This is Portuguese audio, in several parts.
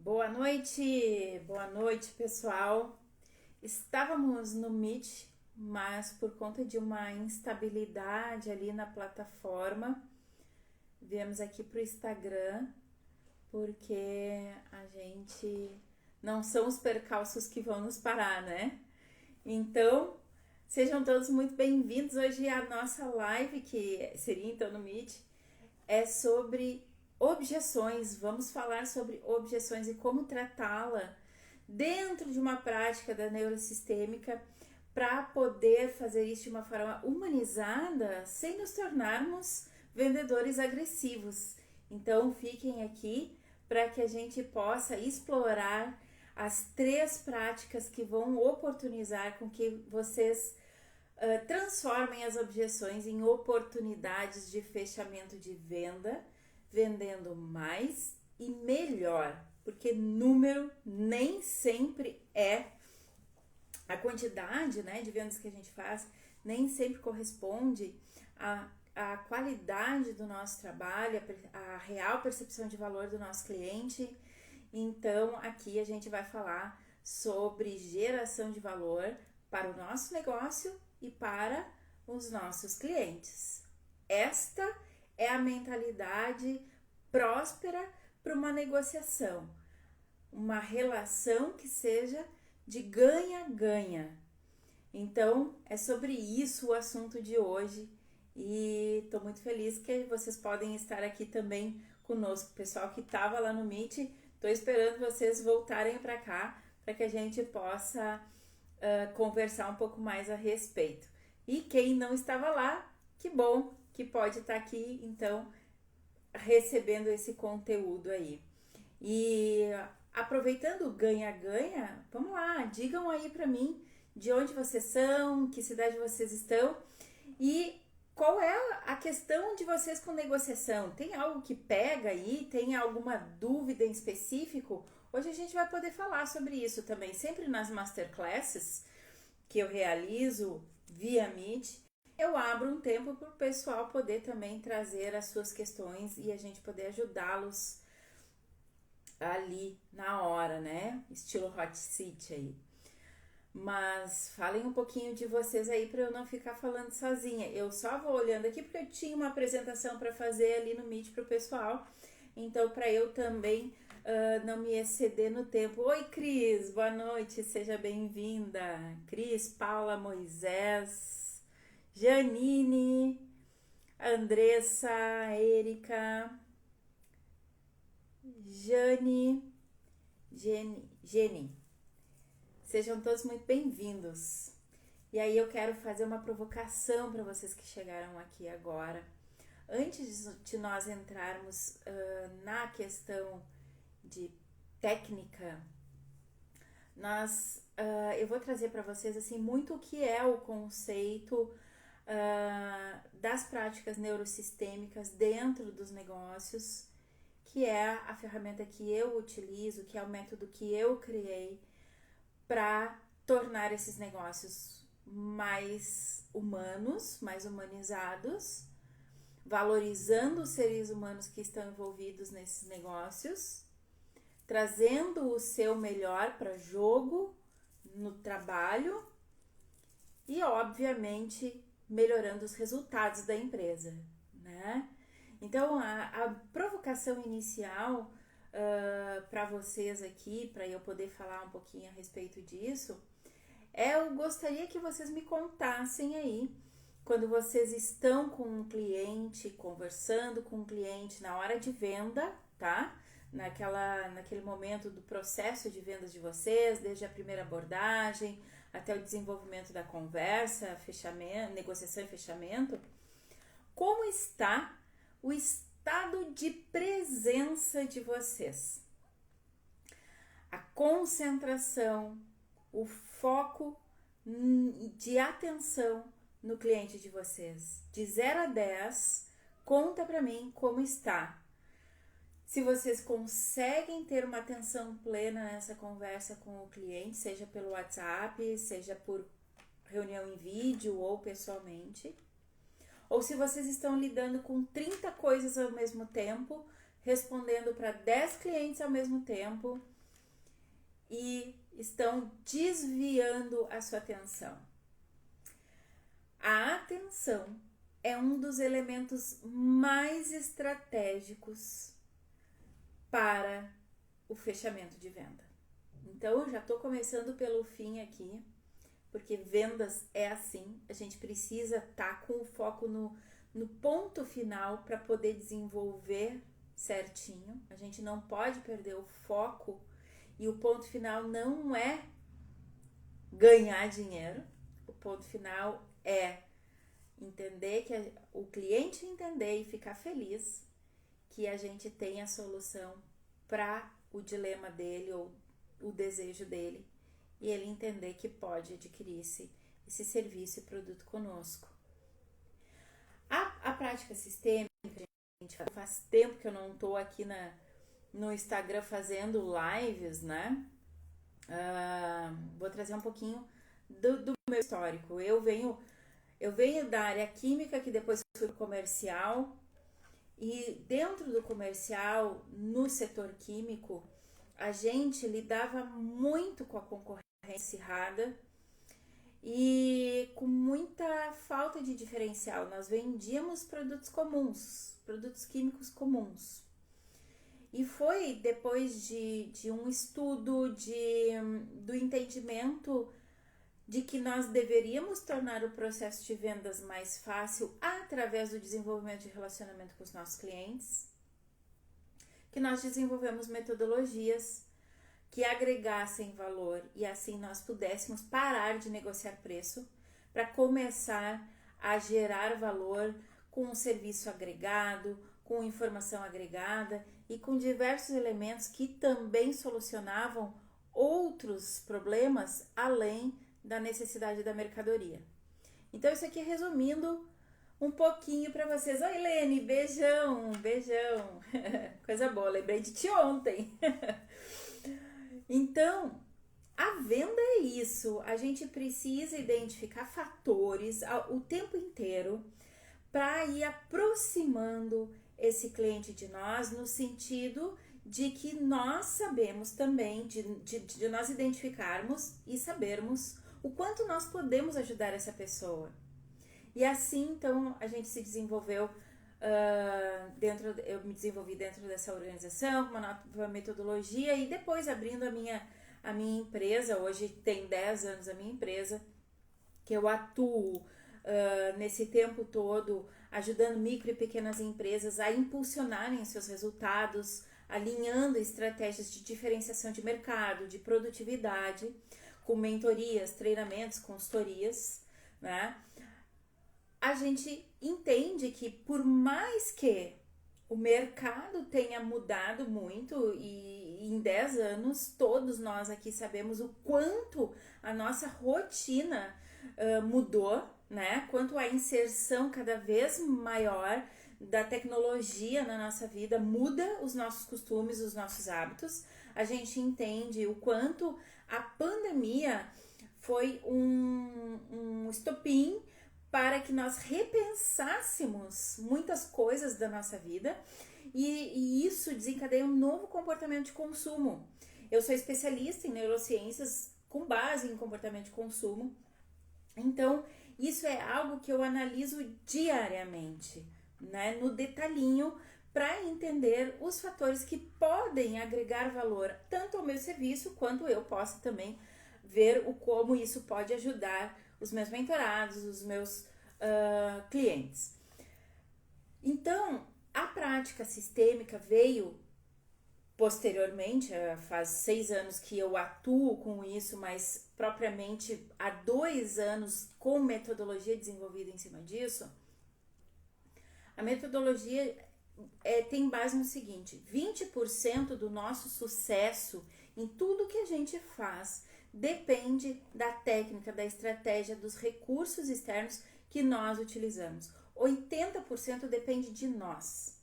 Boa noite, pessoal. Estávamos no Meet, mas por conta de uma instabilidade ali na plataforma, viemos aqui para o Instagram, porque a gente não são os percalços que vão nos parar, né? Então, sejam todos muito bem-vindos. Hoje a nossa live, que seria então no Meet, é sobre objeções. Vamos falar sobre objeções e como tratá-la dentro de uma prática da neurosistêmica para poder fazer isso de uma forma humanizada sem nos tornarmos vendedores agressivos. Então fiquem aqui para que a gente possa explorar as 3 práticas que vão oportunizar com que vocês transformem as objeções em oportunidades de fechamento de venda, vendendo mais e melhor, porque número nem sempre é a quantidade, né, de vendas que a gente faz, nem sempre corresponde à qualidade do nosso trabalho, à real percepção de valor do nosso cliente. Então, aqui a gente vai falar sobre geração de valor para o nosso negócio e para os nossos clientes. Esta é a mentalidade próspera para uma negociação, uma relação que seja de ganha-ganha. Então, é sobre isso o assunto de hoje e estou muito feliz que vocês podem estar aqui também conosco. Pessoal que estava lá no Meet, estou esperando vocês voltarem para cá para que a gente possa conversar um pouco mais a respeito. E quem não estava lá, que bom que pode estar aqui, então, recebendo esse conteúdo aí. E aproveitando o ganha-ganha, vamos lá, digam aí para mim de onde vocês são, que cidade vocês estão e qual é a questão de vocês com negociação. Tem algo que pega aí? Tem alguma dúvida em específico? Hoje a gente vai poder falar sobre isso também, sempre nas masterclasses que eu realizo via Meet. Eu abro um tempo para o pessoal poder também trazer as suas questões e a gente poder ajudá-los ali na hora, né? Estilo hot seat aí. Mas falem um pouquinho de vocês aí para eu não ficar falando sozinha. Eu só vou olhando aqui porque eu tinha uma apresentação para fazer ali no Meet para o pessoal. Então, para eu também não me exceder no tempo. Oi, Cris, boa noite, seja bem-vinda. Cris, Paula, Moisés, Janine, Andressa, Érica, Jenny. Sejam todos muito bem-vindos. E aí eu quero fazer uma provocação para vocês que chegaram aqui agora. Antes de nós entrarmos na questão de técnica, eu vou trazer para vocês assim muito o que é o conceito das práticas neurosistêmicas dentro dos negócios, que é a ferramenta que eu utilizo, que é o método que eu criei para tornar esses negócios mais humanos, mais humanizados, valorizando os seres humanos que estão envolvidos nesses negócios, trazendo o seu melhor para jogo no trabalho e, obviamente, melhorando os resultados da empresa, né? Então, a provocação inicial para vocês aqui, para eu poder falar um pouquinho a respeito disso, eu gostaria que vocês me contassem aí, quando vocês estão com um cliente, conversando com um cliente na hora de venda, tá? Naquele momento do processo de vendas de vocês, desde a primeira abordagem até o desenvolvimento da conversa, fechamento, negociação e fechamento, como está o estado de presença de vocês? A concentração, o foco de atenção no cliente de vocês. De 0 a 10, conta para mim como está. Se vocês conseguem ter uma atenção plena nessa conversa com o cliente, seja pelo WhatsApp, seja por reunião em vídeo ou pessoalmente, ou se vocês estão lidando com 30 coisas ao mesmo tempo, respondendo para 10 clientes ao mesmo tempo, e estão desviando a sua atenção. A atenção é um dos elementos mais estratégicos para o fechamento de venda. Então, eu já estou começando pelo fim aqui, porque vendas é assim, a gente precisa estar com o foco no ponto final para poder desenvolver certinho. A gente não pode perder o foco e o ponto final não é ganhar dinheiro. O ponto final é entender que o cliente entender e ficar feliz que a gente tem a solução para o dilema dele ou o desejo dele e ele entender que pode adquirir esse serviço e produto conosco. A prática sistêmica, gente, faz tempo que eu não estou aqui no Instagram fazendo lives, né? Vou trazer um pouquinho do meu histórico. Eu venho da área química, que depois fui comercial, e dentro do comercial, no setor químico, a gente lidava muito com a concorrência acirrada e com muita falta de diferencial. Nós vendíamos produtos comuns, produtos químicos comuns. E foi depois de um estudo, do entendimento de que nós deveríamos tornar o processo de vendas mais fácil através do desenvolvimento de relacionamento com os nossos clientes, que nós desenvolvemos metodologias que agregassem valor e assim nós pudéssemos parar de negociar preço para começar a gerar valor com um serviço agregado, com informação agregada e com diversos elementos que também solucionavam outros problemas além da necessidade da mercadoria. Então isso aqui resumindo um pouquinho para vocês. Oi, Lene, beijão, beijão. Coisa boa, lembrei de ti ontem. Então, a venda é isso. A gente precisa identificar fatores o tempo inteiro para ir aproximando esse cliente de nós, no sentido de que nós sabemos também, de nós identificarmos e sabermos o quanto nós podemos ajudar essa pessoa. E assim, então, a gente se desenvolveu eu me desenvolvi dentro dessa organização, com uma nova metodologia e depois abrindo a minha empresa. Hoje tem 10 anos a minha empresa, que eu atuo nesse tempo todo ajudando micro e pequenas empresas a impulsionarem os seus resultados, alinhando estratégias de diferenciação de mercado, de produtividade, com mentorias, treinamentos, consultorias, né? A gente entende que por mais que o mercado tenha mudado muito e em 10 anos todos nós aqui sabemos o quanto a nossa rotina mudou, né? Quanto a inserção cada vez maior da tecnologia na nossa vida muda os nossos costumes, os nossos hábitos. A gente entende o quanto a pandemia foi um estopim para que nós repensássemos muitas coisas da nossa vida e isso desencadeia um novo comportamento de consumo. Eu sou especialista em neurociências com base em comportamento de consumo, então isso é algo que eu analiso diariamente, né, no detalhinho, para entender os fatores que podem agregar valor tanto ao meu serviço quanto eu possa também ver como isso pode ajudar os meus mentorados, os meus clientes. Então, a prática sistêmica veio posteriormente, faz 6 anos que eu atuo com isso, mas propriamente há 2 anos com metodologia desenvolvida em cima disso. A metodologia tem base no seguinte: 20% do nosso sucesso em tudo que a gente faz depende da técnica, da estratégia, dos recursos externos que nós utilizamos. 80% depende de nós.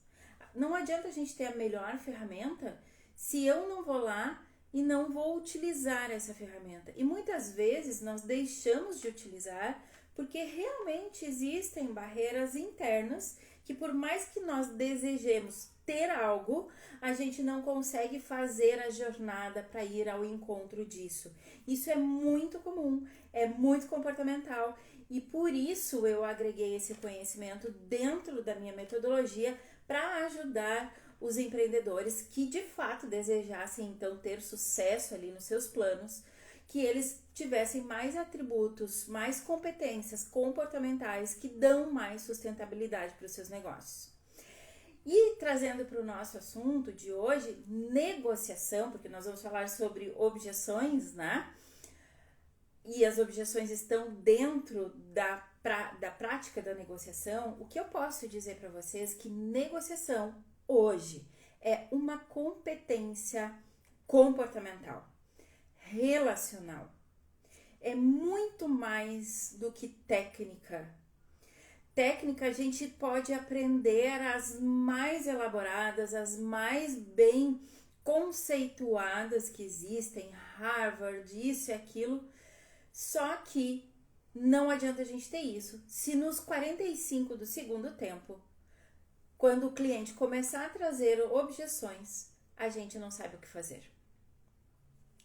Não adianta a gente ter a melhor ferramenta se eu não vou lá e não vou utilizar essa ferramenta. E muitas vezes nós deixamos de utilizar porque realmente existem barreiras internas que, por mais que nós desejemos ter algo, a gente não consegue fazer a jornada para ir ao encontro disso. Isso é muito comum, é muito comportamental, e por isso eu agreguei esse conhecimento dentro da minha metodologia para ajudar os empreendedores que de fato desejassem então ter sucesso ali nos seus planos, que eles tivessem mais atributos, mais competências comportamentais que dão mais sustentabilidade para os seus negócios. E trazendo para o nosso assunto de hoje, negociação, porque nós vamos falar sobre objeções, né? E as objeções estão dentro da prática da negociação. O que eu posso dizer para vocês é que negociação hoje é uma competência comportamental, relacional. É muito mais do que técnica. Técnica a gente pode aprender as mais elaboradas, as mais bem conceituadas que existem, Harvard, isso e aquilo, só que não adianta a gente ter isso se nos 45 do segundo tempo, quando o cliente começar a trazer objeções, a gente não sabe o que fazer.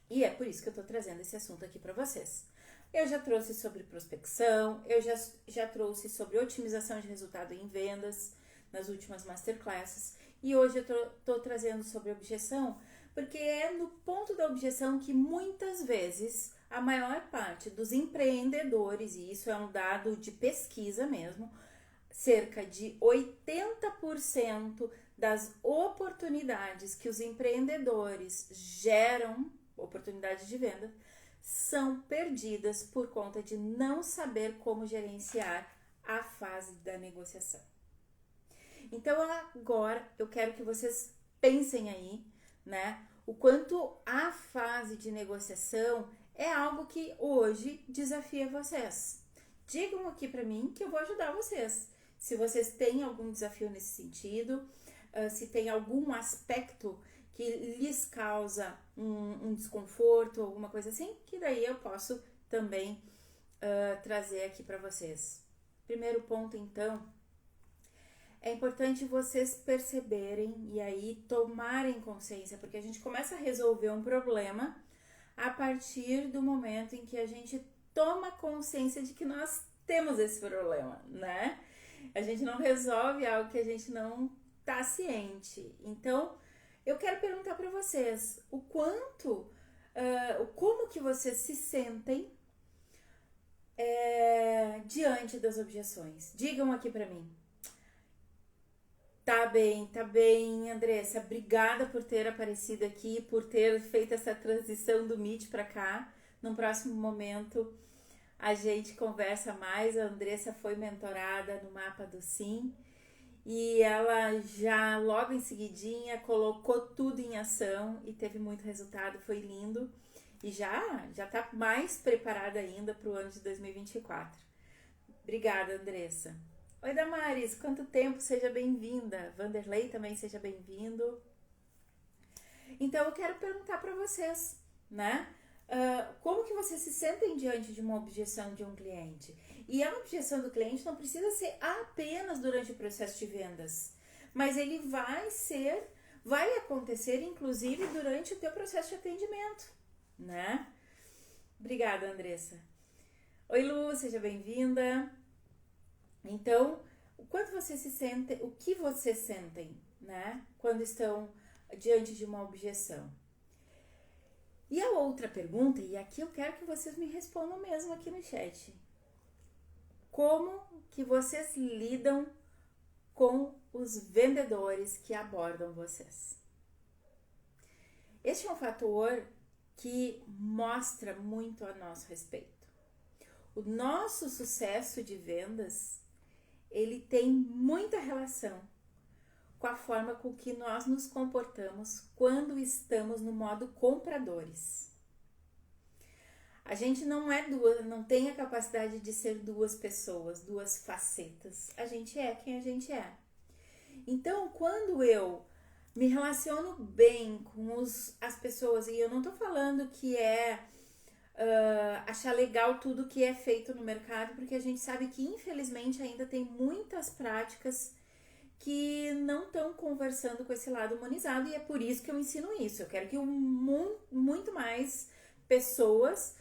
E é por isso que eu tô trazendo esse assunto aqui para vocês. Eu já trouxe sobre prospecção, eu já trouxe sobre otimização de resultado em vendas nas últimas masterclasses, e hoje eu tô trazendo sobre objeção, porque é no ponto da objeção que muitas vezes a maior parte dos empreendedores, e isso é um dado de pesquisa mesmo, cerca de 80% das oportunidades que os empreendedores geram, oportunidades de venda, são perdidas por conta de não saber como gerenciar a fase da negociação. Então agora eu quero que vocês pensem aí, né, o quanto a fase de negociação é algo que hoje desafia vocês. Digam aqui para mim que eu vou ajudar vocês. Se vocês têm algum desafio nesse sentido, se tem algum aspecto que lhes causa um desconforto, alguma coisa assim, que daí eu posso também trazer aqui para vocês. Primeiro ponto, então, é importante vocês perceberem e aí tomarem consciência, porque a gente começa a resolver um problema a partir do momento em que a gente toma consciência de que nós temos esse problema, né? A gente não resolve algo que a gente não tá ciente. Então, eu quero perguntar para vocês o quanto, como que vocês se sentem diante das objeções. Digam aqui para mim. Tá bem, Andressa. Obrigada por ter aparecido aqui, por ter feito essa transição do Meet para cá. No próximo momento a gente conversa mais. A Andressa foi mentorada no Mapa do Sim e ela já logo em seguidinha colocou tudo em ação e teve muito resultado, foi lindo. E já tá mais preparada ainda para o ano de 2024. Obrigada, Andressa. Oi, Damares, quanto tempo? Seja bem-vinda. Vanderlei também seja bem-vindo. Então, eu quero perguntar para vocês, né? Como que vocês se sentem diante de uma objeção de um cliente? E a objeção do cliente não precisa ser apenas durante o processo de vendas, mas ele vai acontecer inclusive durante o teu processo de atendimento, né? Obrigada, Andressa. Oi, Lu, seja bem-vinda. Então, o que vocês sentem, né, quando estão diante de uma objeção? E a outra pergunta, e aqui eu quero que vocês me respondam mesmo aqui no chat. Como que vocês lidam com os vendedores que abordam vocês? Este é um fator que mostra muito a nosso respeito. O nosso sucesso de vendas, ele tem muita relação com a forma com que nós nos comportamos quando estamos no modo compradores. A gente não tem a capacidade de ser duas pessoas, duas facetas. A gente é quem a gente é. Então, quando eu me relaciono bem com as pessoas, e eu não tô falando que achar legal tudo que é feito no mercado, porque a gente sabe que infelizmente ainda tem muitas práticas que não estão conversando com esse lado humanizado, e é por isso que eu ensino isso. Eu quero que muito mais pessoas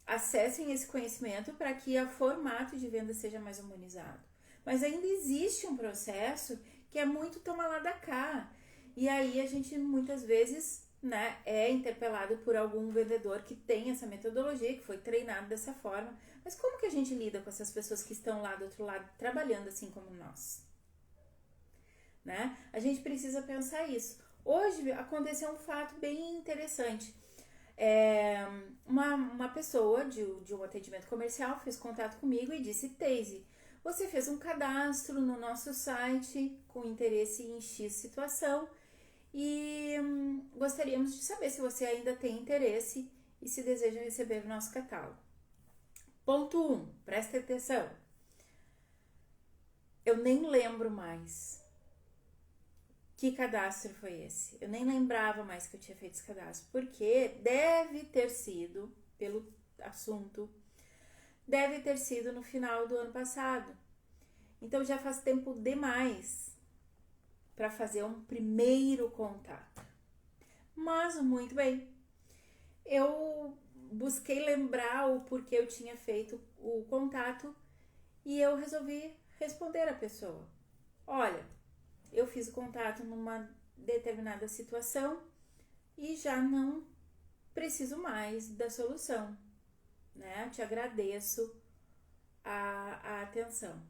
acessem esse conhecimento para que o formato de venda seja mais humanizado. Mas ainda existe um processo que é muito toma lá da cá. E aí a gente muitas vezes, né, é interpelado por algum vendedor que tem essa metodologia, que foi treinado dessa forma. Mas como que a gente lida com essas pessoas que estão lá do outro lado trabalhando assim como nós? Né? A gente precisa pensar isso. Hoje aconteceu um fato bem interessante. Uma pessoa de um atendimento comercial fez contato comigo e disse: Teise, você fez um cadastro no nosso site com interesse em X situação e gostaríamos de saber se você ainda tem interesse e se deseja receber o nosso catálogo. Ponto 1, presta atenção. Eu nem lembro mais que cadastro foi esse. Eu nem lembrava mais que eu tinha feito esse cadastro, porque deve ter sido, pelo assunto, deve ter sido no final do ano passado. Então já faz tempo demais para fazer um primeiro contato. Mas muito bem, eu busquei lembrar o porquê eu tinha feito o contato e eu resolvi responder a pessoa: olha, eu fiz o contato numa determinada situação e já não preciso mais da solução, né? Eu te agradeço a atenção.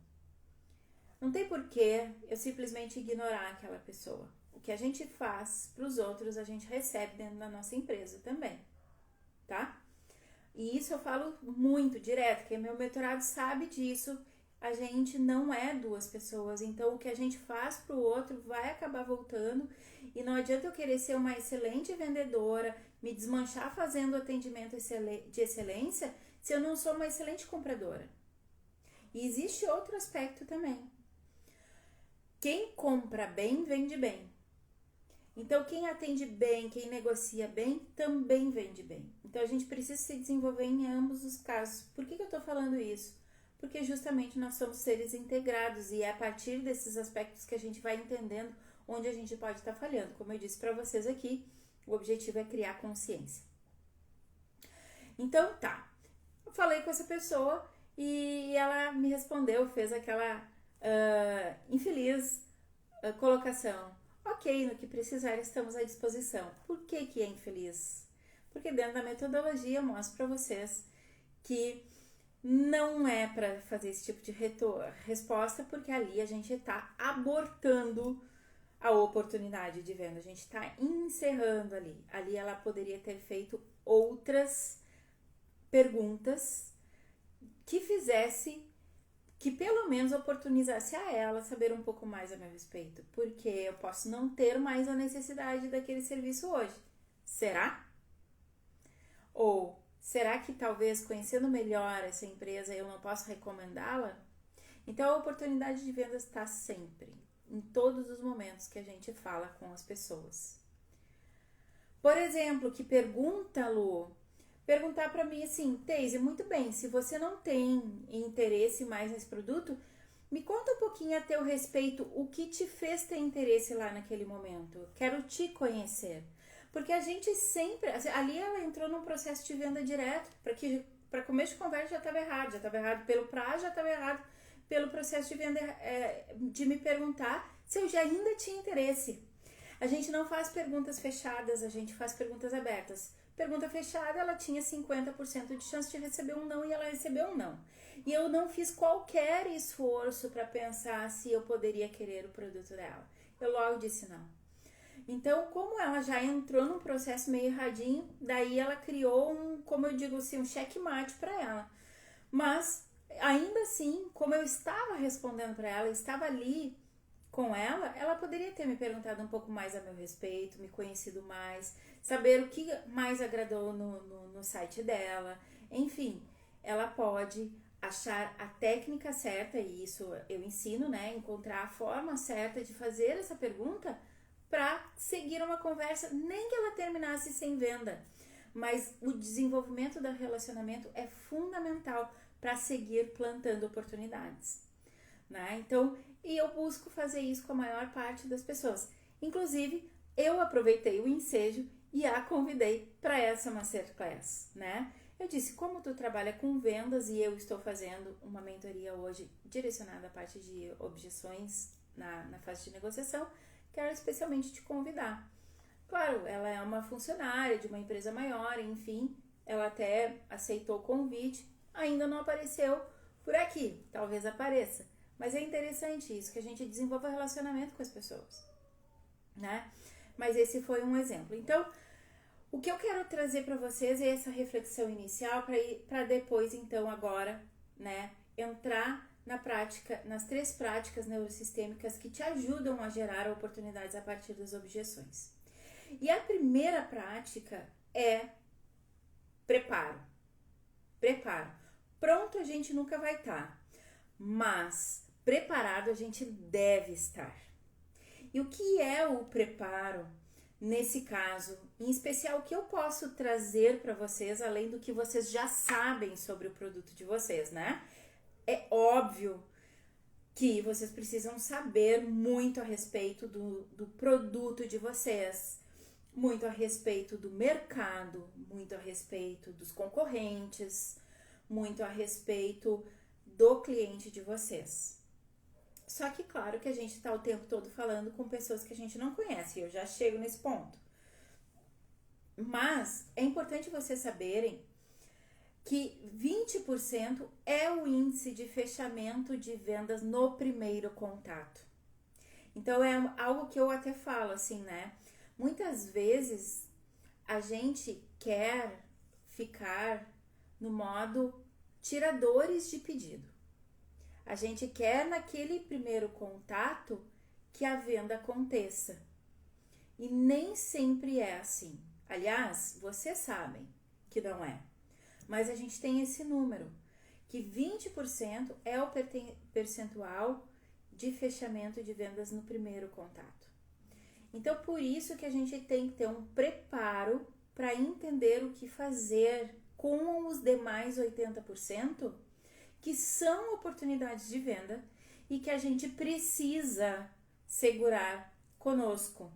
Não tem porquê eu simplesmente ignorar aquela pessoa. O que a gente faz para os outros, a gente recebe dentro da nossa empresa também, tá? E isso eu falo muito direto, que meu mentorado sabe disso. A gente não é duas pessoas, então o que a gente faz pro outro vai acabar voltando, e não adianta eu querer ser uma excelente vendedora, me desmanchar fazendo atendimento de excelência, se eu não sou uma excelente compradora. E existe outro aspecto também. Quem compra bem, vende bem. Então quem atende bem, quem negocia bem, também vende bem. Então a gente precisa se desenvolver em ambos os casos. Por que eu tô falando isso? Porque justamente nós somos seres integrados e é a partir desses aspectos que a gente vai entendendo onde a gente pode estar falhando. Como eu disse para vocês aqui, o objetivo é criar consciência. Então tá, eu falei com essa pessoa e ela me respondeu, fez aquela infeliz colocação: ok, no que precisar estamos à disposição. Por que é infeliz? Porque dentro da metodologia eu mostro para vocês que não é para fazer esse tipo de resposta, porque ali a gente está abortando a oportunidade de venda, a gente está encerrando ali. Ali ela poderia ter feito outras perguntas que fizesse, que pelo menos oportunizasse a ela saber um pouco mais a meu respeito, porque eu posso não ter mais a necessidade daquele serviço hoje. Será? Ou será que talvez conhecendo melhor essa empresa eu não posso recomendá-la? Então a oportunidade de vendas está sempre, em todos os momentos que a gente fala com as pessoas. Por exemplo, que pergunta, Lu? Perguntar para mim assim: Teise, muito bem, se você não tem interesse mais nesse produto, me conta um pouquinho a teu respeito, o que te fez ter interesse lá naquele momento. Quero te conhecer. Porque a gente sempre, ali ela entrou num processo de venda direto, para começo de conversa já estava errado pelo prazo, já estava errado pelo processo de venda, de me perguntar se eu já ainda tinha interesse. A gente não faz perguntas fechadas, a gente faz perguntas abertas. Pergunta fechada, ela tinha 50% de chance de receber um não e ela recebeu um não. E eu não fiz qualquer esforço para pensar se eu poderia querer o produto dela. Eu logo disse não. Então, como ela já entrou num processo meio erradinho, daí ela criou como eu digo assim, um checkmate para ela. Mas, ainda assim, como eu estava respondendo para ela, eu estava ali com ela poderia ter me perguntado um pouco mais a meu respeito, me conhecido mais, saber o que mais agradou no site dela. Enfim, ela pode achar a técnica certa, e isso eu ensino, né? Encontrar a forma certa de fazer essa pergunta para seguir uma conversa, nem que ela terminasse sem venda, mas o desenvolvimento do relacionamento é fundamental para seguir plantando oportunidades, né? Então, e eu busco fazer isso com a maior parte das pessoas. Inclusive, eu aproveitei o ensejo e a convidei para essa Masterclass, né? Eu disse, como tu trabalha com vendas e eu estou fazendo uma mentoria hoje direcionada à parte de objeções na fase de negociação, quero especialmente te convidar. Claro, ela é uma funcionária de uma empresa maior, enfim, ela até aceitou o convite, ainda não apareceu por aqui, talvez apareça. Mas é interessante isso, que a gente desenvolva relacionamento com as pessoas, né? Mas esse foi um exemplo. Então, o que eu quero trazer para vocês é essa reflexão inicial para depois, então, agora, né, entrar na prática, nas 3 práticas neurosistêmicas que te ajudam a gerar oportunidades a partir das objeções. E a primeira prática é preparo. Preparo. Pronto a gente nunca vai estar, mas preparado a gente deve estar. E o que é o preparo nesse caso? Em especial, o que eu posso trazer para vocês, além do que vocês já sabem sobre o produto de vocês, né? É óbvio que vocês precisam saber muito a respeito do produto de vocês, muito a respeito do mercado, muito a respeito dos concorrentes, muito a respeito do cliente de vocês. Só que claro que a gente está o tempo todo falando com pessoas que a gente não conhece, eu já chego nesse ponto. Mas é importante vocês saberem que 20% é o índice de fechamento de vendas no primeiro contato. Então é algo que eu até falo assim, né? Muitas vezes a gente quer ficar no modo tiradores de pedido. A gente quer naquele primeiro contato que a venda aconteça. E nem sempre é assim. Aliás, vocês sabem que não é. Mas a gente tem esse número, que 20% é o percentual de fechamento de vendas no primeiro contato. Então, por isso que a gente tem que ter um preparo para entender o que fazer com os demais 80%, que são oportunidades de venda e que a gente precisa segurar conosco.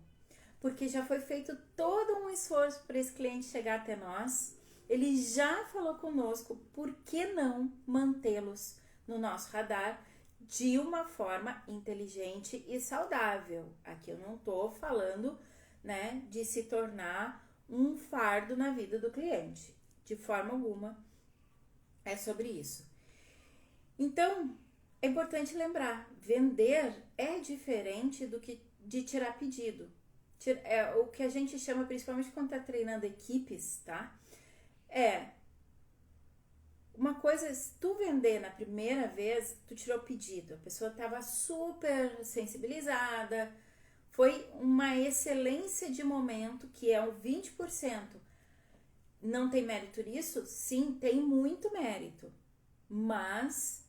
Porque já foi feito todo um esforço para esse cliente chegar até nós, ele já falou conosco, por que não mantê-los no nosso radar de uma forma inteligente e saudável? Aqui eu não estou falando, né, de se tornar um fardo na vida do cliente. De forma alguma é sobre isso. Então, é importante lembrar, vender é diferente do que de tirar pedido. É o que a gente chama, principalmente quando está treinando equipes, tá? É uma coisa, se tu vender na primeira vez, tu tirou pedido, a pessoa estava super sensibilizada, foi uma excelência de momento, que é um 20%. Não tem mérito nisso? Sim, tem muito mérito, mas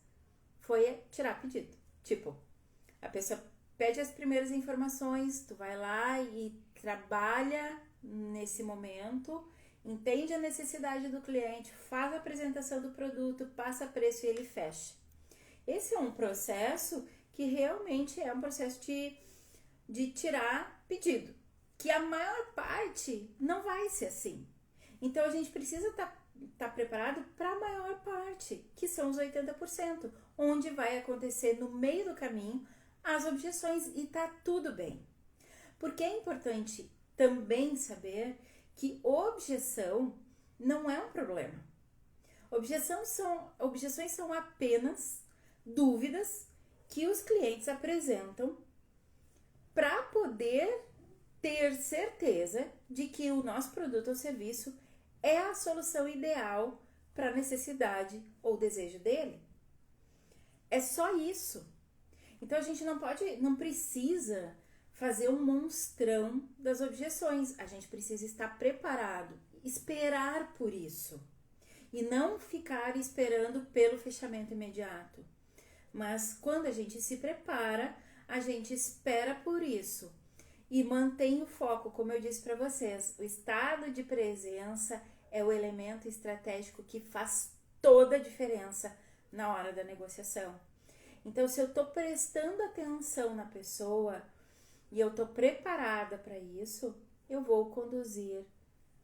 foi tirar pedido. Tipo, a pessoa pede as primeiras informações, tu vai lá e trabalha nesse momento, entende a necessidade do cliente, faz a apresentação do produto, passa preço e ele fecha. Esse é um processo que realmente é um processo de tirar pedido, que a maior parte não vai ser assim. Então a gente precisa estar preparado para a maior parte, que são os 80%, onde vai acontecer no meio do caminho as objeções e tá tudo bem. Porque é importante também saber que objeção não é um problema. Objeções são apenas dúvidas que os clientes apresentam para poder ter certeza de que o nosso produto ou serviço é a solução ideal para a necessidade ou desejo dele. É só isso. Então a gente não precisa fazer um monstrão das objeções. A gente precisa estar preparado, esperar por isso. E não ficar esperando pelo fechamento imediato. Mas quando a gente se prepara, a gente espera por isso. E mantém o foco, como eu disse para vocês, o estado de presença é o elemento estratégico que faz toda a diferença na hora da negociação. Então, se eu estou prestando atenção na pessoa e eu estou preparada para isso, eu vou conduzir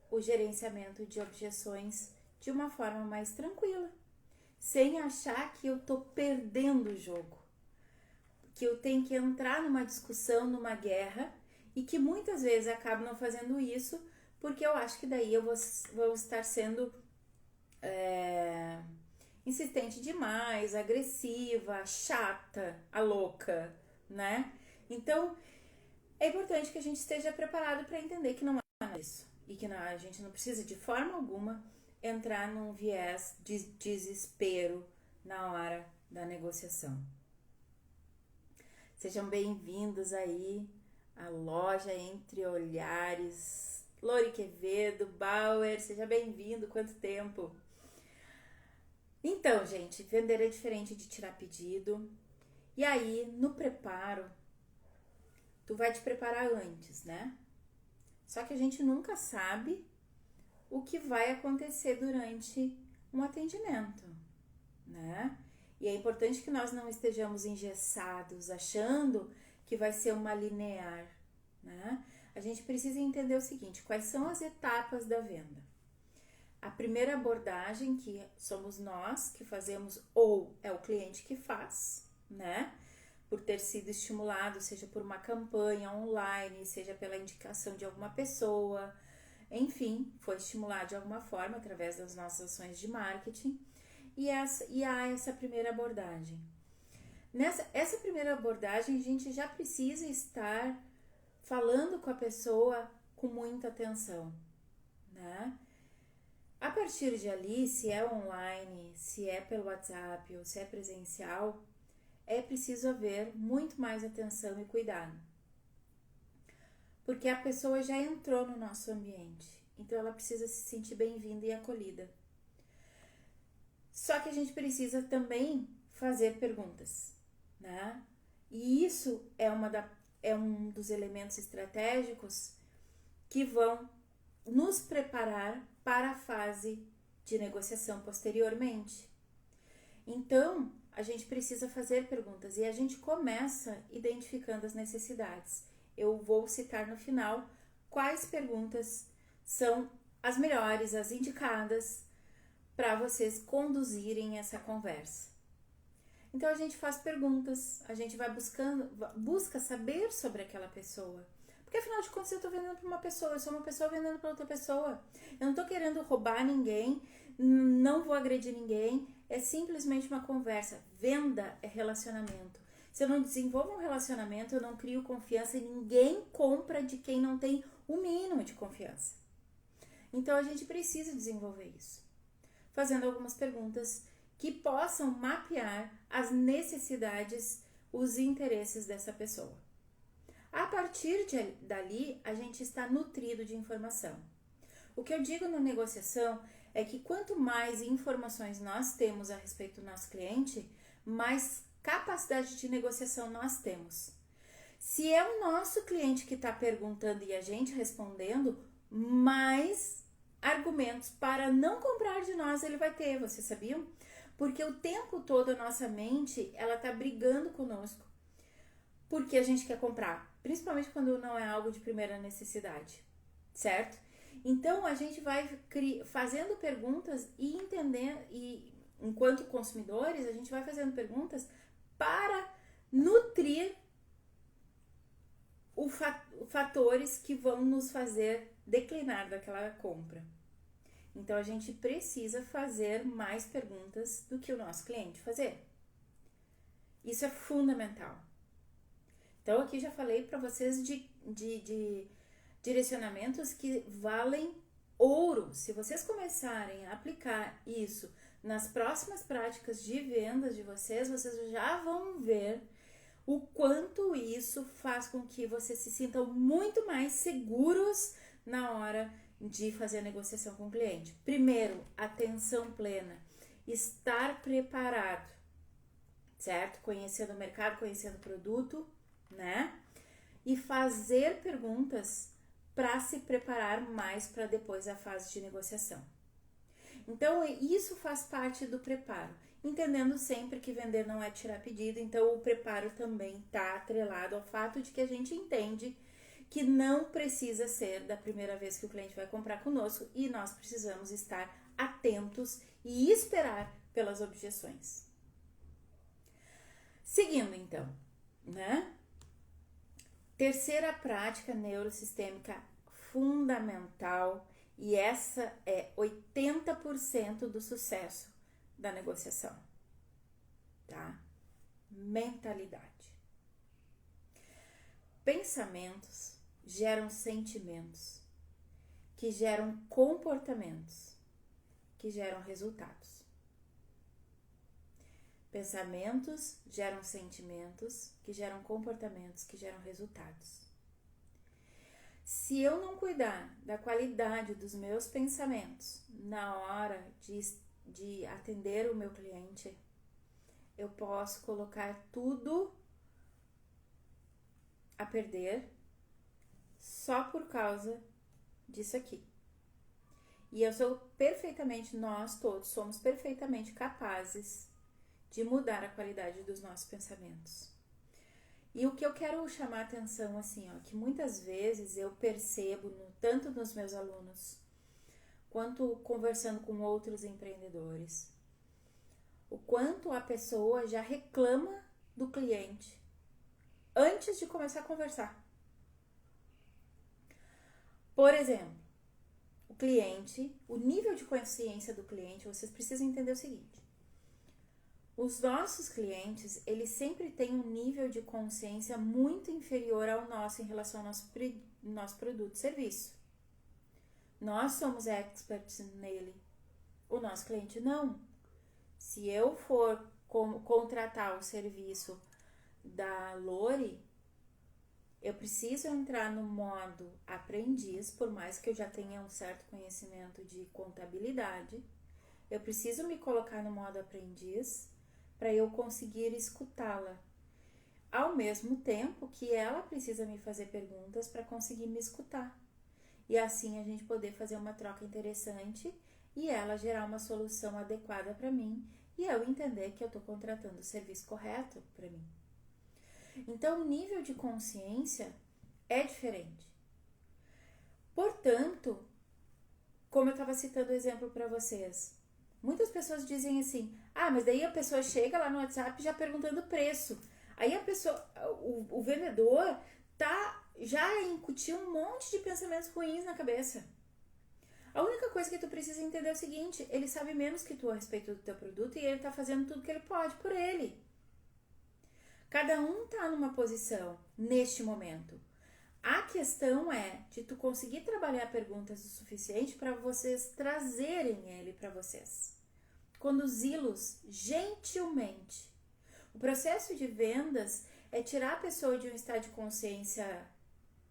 o gerenciamento de objeções de uma forma mais tranquila, sem achar que eu estou perdendo o jogo, que eu tenho que entrar numa discussão, numa guerra, e que muitas vezes acabo não fazendo isso porque eu acho que daí eu vou estar sendo insistente demais, agressiva, chata, a louca, né? Então, é importante que a gente esteja preparado para entender que não é isso e que a gente não precisa de forma alguma entrar num viés de desespero na hora da negociação. Sejam bem-vindos aí à loja Entre Olhares. Lori Quevedo, Bauer, seja bem-vindo, quanto tempo! Então, gente, vender é diferente de tirar pedido. E aí, no preparo, tu vai te preparar antes, né? Só que a gente nunca sabe o que vai acontecer durante um atendimento, né? E é importante que nós não estejamos engessados, achando que vai ser uma linear, né? A gente precisa entender o seguinte, quais são as etapas da venda? A primeira abordagem, que somos nós que fazemos ou é o cliente que faz, né? Por ter sido estimulado, seja por uma campanha online, seja pela indicação de alguma pessoa, enfim, foi estimulado de alguma forma através das nossas ações de marketing. E há essa primeira abordagem. Essa primeira abordagem, a gente já precisa estar falando com a pessoa com muita atenção, né? A partir de ali, se é online, se é pelo WhatsApp ou se é presencial, é preciso haver muito mais atenção e cuidado. Porque a pessoa já entrou no nosso ambiente, então ela precisa se sentir bem-vinda e acolhida. Só que a gente precisa também fazer perguntas, né? E isso é um dos elementos estratégicos que vão nos preparar para a fase de negociação posteriormente. Então, a gente precisa fazer perguntas e a gente começa identificando as necessidades. Eu vou citar no final quais perguntas são as melhores, as indicadas para vocês conduzirem essa conversa. Então, a gente faz perguntas, a gente vai busca saber sobre aquela pessoa. Porque afinal de contas eu estou vendendo para uma pessoa, eu sou uma pessoa vendendo para outra pessoa. Eu não estou querendo roubar ninguém, não vou agredir ninguém, é simplesmente uma conversa. Venda é relacionamento. Se eu não desenvolvo um relacionamento, eu não crio confiança e ninguém compra de quem não tem o mínimo de confiança. Então a gente precisa desenvolver isso, fazendo algumas perguntas que possam mapear as necessidades, os interesses dessa pessoa. A partir dali, a gente está nutrido de informação. O que eu digo na negociação é que quanto mais informações nós temos a respeito do nosso cliente, mais capacidade de negociação nós temos. Se é o nosso cliente que está perguntando e a gente respondendo, mais argumentos para não comprar de nós ele vai ter, vocês sabiam? Porque o tempo todo a nossa mente, ela está brigando conosco porque a gente quer comprar, principalmente quando não é algo de primeira necessidade, certo? Então a gente vai fazendo perguntas e entendendo, e enquanto consumidores, a gente vai fazendo perguntas para nutrir fatores que vão nos fazer declinar daquela compra. Então a gente precisa fazer mais perguntas do que o nosso cliente fazer. Isso é fundamental. Então aqui já falei para vocês de direcionamentos que valem ouro. Se vocês começarem a aplicar isso nas próximas práticas de vendas de vocês, vocês já vão ver o quanto isso faz com que vocês se sintam muito mais seguros na hora de fazer a negociação com o cliente. Primeiro, atenção plena, estar preparado, certo? Conhecendo o mercado, conhecendo o produto, né? E fazer perguntas para se preparar mais para depois a fase de negociação. Então, isso faz parte do preparo. Entendendo sempre que vender não é tirar pedido, então o preparo também está atrelado ao fato de que a gente entende que não precisa ser da primeira vez que o cliente vai comprar conosco e nós precisamos estar atentos e esperar pelas objeções. Seguindo então, né? Terceira prática neurosistêmica fundamental, e essa é 80% do sucesso da negociação, tá? Mentalidade. Pensamentos geram sentimentos, que geram comportamentos, que geram resultados. Pensamentos geram sentimentos, que geram comportamentos, que geram resultados. Se eu não cuidar da qualidade dos meus pensamentos na hora de atender o meu cliente, eu posso colocar tudo a perder só por causa disso aqui. E nós todos somos perfeitamente capazes de mudar a qualidade dos nossos pensamentos. E o que eu quero chamar a atenção, assim, ó, que muitas vezes eu percebo, tanto nos meus alunos, quanto conversando com outros empreendedores, o quanto a pessoa já reclama do cliente antes de começar a conversar. Por exemplo, o nível de consciência do cliente, vocês precisam entender o seguinte: os nossos clientes, eles sempre têm um nível de consciência muito inferior ao nosso em relação ao nosso produto e serviço. Nós somos experts nele, o nosso cliente não. Se eu for contratar o serviço da Lori, eu preciso entrar no modo aprendiz, por mais que eu já tenha um certo conhecimento de contabilidade, eu preciso me colocar no modo aprendiz para eu conseguir escutá-la, ao mesmo tempo que ela precisa me fazer perguntas para conseguir me escutar. E assim a gente poder fazer uma troca interessante e ela gerar uma solução adequada para mim e eu entender que eu estou contratando o serviço correto para mim. Então, o nível de consciência é diferente. Portanto, como eu estava citando o exemplo para vocês, muitas pessoas dizem assim: mas daí a pessoa chega lá no WhatsApp já perguntando o preço. Aí a pessoa, o vendedor já incutiu um monte de pensamentos ruins na cabeça. A única coisa que tu precisa entender é o seguinte: ele sabe menos que tu a respeito do teu produto e ele está fazendo tudo que ele pode por ele. Cada um está numa posição neste momento. A questão é de tu conseguir trabalhar perguntas o suficiente para vocês trazerem ele para vocês. Conduzi-los gentilmente. O processo de vendas é tirar a pessoa de um estado de consciência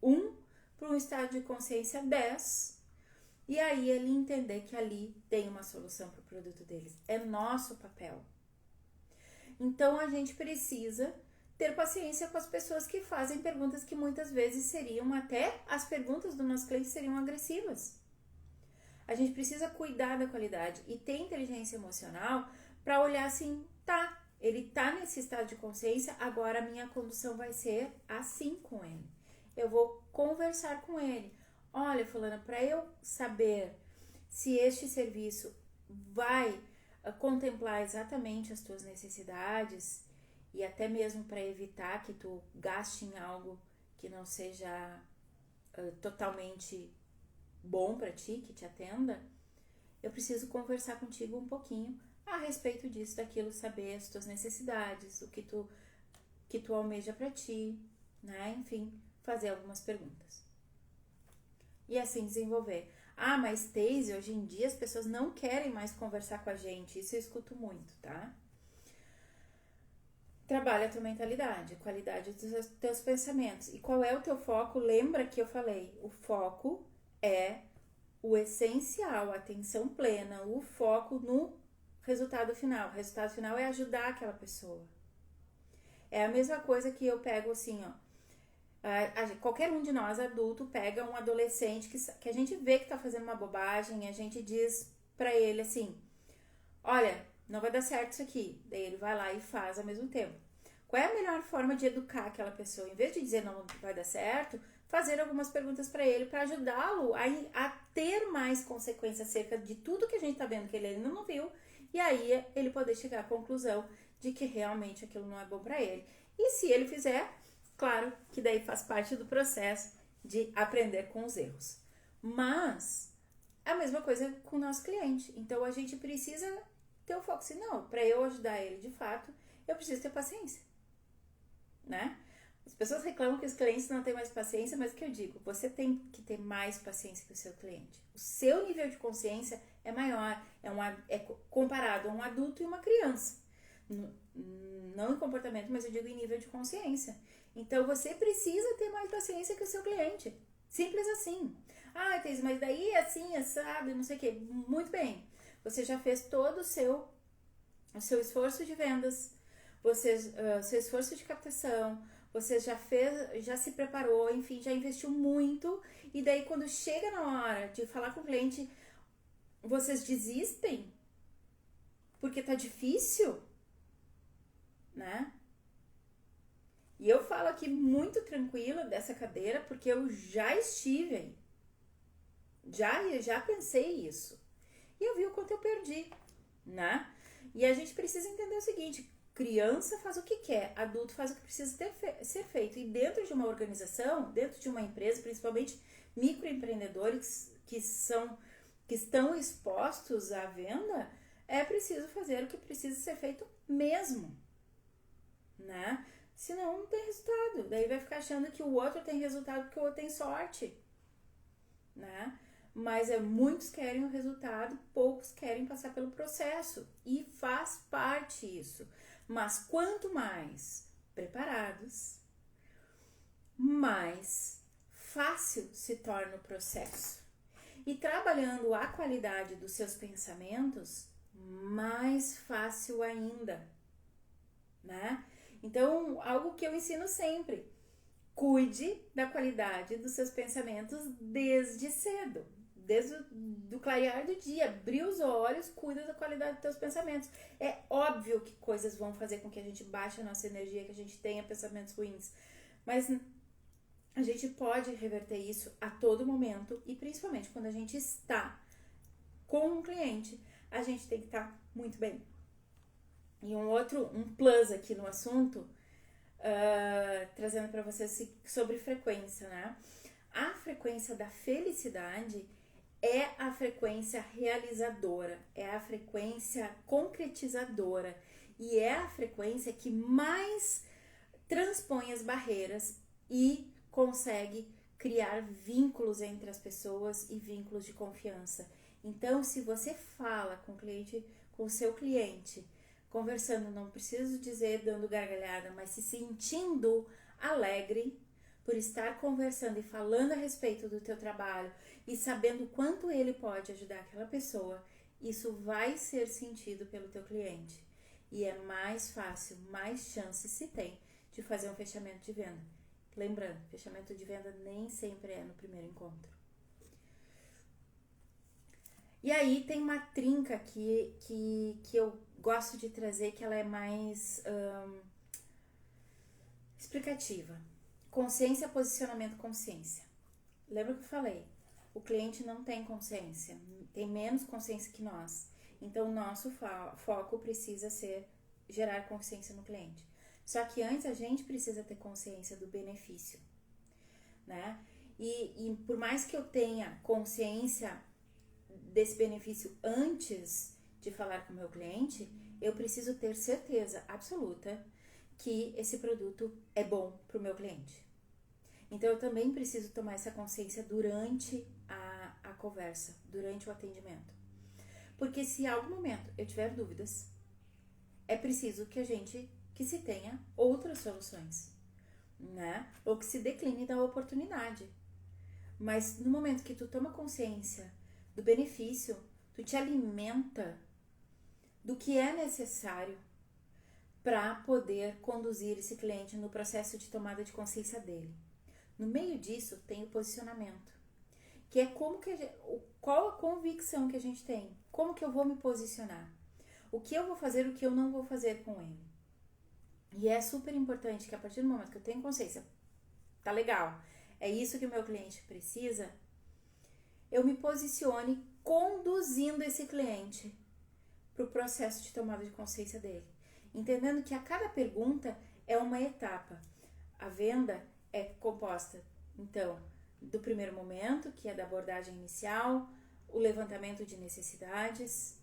1 para um estado de consciência 10 e aí ele entender que ali tem uma solução para o produto deles. É nosso papel. Então a gente precisa ter paciência com as pessoas que fazem perguntas que muitas vezes as perguntas do nosso cliente seriam agressivas. A gente precisa cuidar da qualidade e ter inteligência emocional para olhar assim, ele tá nesse estado de consciência, agora a minha condução vai ser assim com ele. Eu vou conversar com ele. Olha, fulana, para eu saber se este serviço vai contemplar exatamente as tuas necessidades e até mesmo para evitar que tu gaste em algo que não seja totalmente bom para ti, que te atenda, eu preciso conversar contigo um pouquinho a respeito disso, daquilo, saber as tuas necessidades, o que tu almeja para ti, né? Enfim, fazer algumas perguntas. E assim desenvolver. Mas Teise, hoje em dia as pessoas não querem mais conversar com a gente, isso eu escuto muito, tá? Trabalha a tua mentalidade, qualidade dos teus pensamentos. E qual é o teu foco? Lembra que eu falei, o foco é o essencial, a atenção plena, o foco no resultado final. O resultado final é ajudar aquela pessoa. É a mesma coisa que eu pego assim, qualquer um de nós, adulto, pega um adolescente que a gente vê que tá fazendo uma bobagem, a gente diz pra ele assim, olha, não vai dar certo isso aqui. Daí ele vai lá e faz ao mesmo tempo. Qual é a melhor forma de educar aquela pessoa? Em vez de dizer não vai dar certo, fazer algumas perguntas para ele para ajudá-lo a ter mais consequência acerca de tudo que a gente tá vendo que ele ainda não viu, e aí ele poder chegar à conclusão de que realmente aquilo não é bom para ele. E se ele fizer, claro que daí faz parte do processo de aprender com os erros. Mas a mesma coisa com o nosso cliente. Então a gente precisa ter o foco assim, não, para eu ajudar ele de fato, eu preciso ter paciência, né? As pessoas reclamam que os clientes não têm mais paciência, mas o que eu digo? Você tem que ter mais paciência que o seu cliente. O seu nível de consciência é maior, é comparado a um adulto e uma criança. Não em comportamento, mas eu digo em nível de consciência. Então você precisa ter mais paciência que o seu cliente. Simples assim. Ah, Thais, mas daí é assim, assado, não sei o quê. Muito bem. Você já fez todo o seu esforço de vendas, seu esforço de captação, você já se preparou, enfim, já investiu muito, e daí quando chega na hora de falar com o cliente, vocês desistem porque tá difícil, né? E eu falo aqui muito tranquila dessa cadeira porque eu já estive aí. Já pensei isso. E eu vi o quanto eu perdi, né? E a gente precisa entender o seguinte: criança faz o que quer, adulto faz o que precisa ser feito. E dentro de uma organização, dentro de uma empresa, principalmente microempreendedores que estão expostos à venda, é preciso fazer o que precisa ser feito mesmo, né? Senão não tem resultado. Daí vai ficar achando que o outro tem resultado porque o outro tem sorte, né? Mas muitos querem o resultado, poucos querem passar pelo processo. E faz parte isso. Mas quanto mais preparados, mais fácil se torna o processo. E trabalhando a qualidade dos seus pensamentos, mais fácil ainda, né? Então, algo que eu ensino sempre: cuide da qualidade dos seus pensamentos desde cedo. Desde o clarear do dia, abrir os olhos, cuida da qualidade dos teus pensamentos. É óbvio que coisas vão fazer com que a gente baixe a nossa energia, que a gente tenha pensamentos ruins, mas a gente pode reverter isso a todo momento, e principalmente quando a gente está com um cliente, a gente tem que estar muito bem. E um plus aqui no assunto, trazendo para vocês sobre frequência, né? A frequência da felicidade é a frequência realizadora, é a frequência concretizadora e é a frequência que mais transpõe as barreiras e consegue criar vínculos entre as pessoas e vínculos de confiança. Então, se você fala com o seu cliente, conversando, não preciso dizer dando gargalhada, mas se sentindo alegre por estar conversando e falando a respeito do teu trabalho e sabendo quanto ele pode ajudar aquela pessoa, isso vai ser sentido pelo teu cliente. E é mais fácil, mais chances se tem de fazer um fechamento de venda. Lembrando, fechamento de venda nem sempre é no primeiro encontro. E aí tem uma trinca que eu gosto de trazer, que ela é mais explicativa. Consciência, posicionamento, consciência. Lembra que eu falei? O cliente não tem consciência, tem menos consciência que nós. Então, o nosso foco precisa ser gerar consciência no cliente. Só que antes a gente precisa ter consciência do benefício, né? E por mais que eu tenha consciência desse benefício antes de falar com o meu cliente, eu preciso ter certeza absoluta que esse produto é bom para o meu cliente. Então, eu também preciso tomar essa consciência durante a conversa, durante o atendimento. Porque se em algum momento eu tiver dúvidas, é preciso que se tenha outras soluções, né? Ou que se decline da oportunidade. Mas no momento que tu toma consciência do benefício, tu te alimenta do que é necessário para poder conduzir esse cliente no processo de tomada de consciência dele. No meio disso tem o posicionamento, que é qual a convicção que a gente tem, como que eu vou me posicionar, o que eu vou fazer, o que eu não vou fazer com ele. E é super importante que a partir do momento que eu tenho consciência, tá legal, é isso que o meu cliente precisa, eu me posicione conduzindo esse cliente para o processo de tomada de consciência dele. Entendendo que a cada pergunta é uma etapa. A venda é composta, então, do primeiro momento, que é da abordagem inicial, o levantamento de necessidades,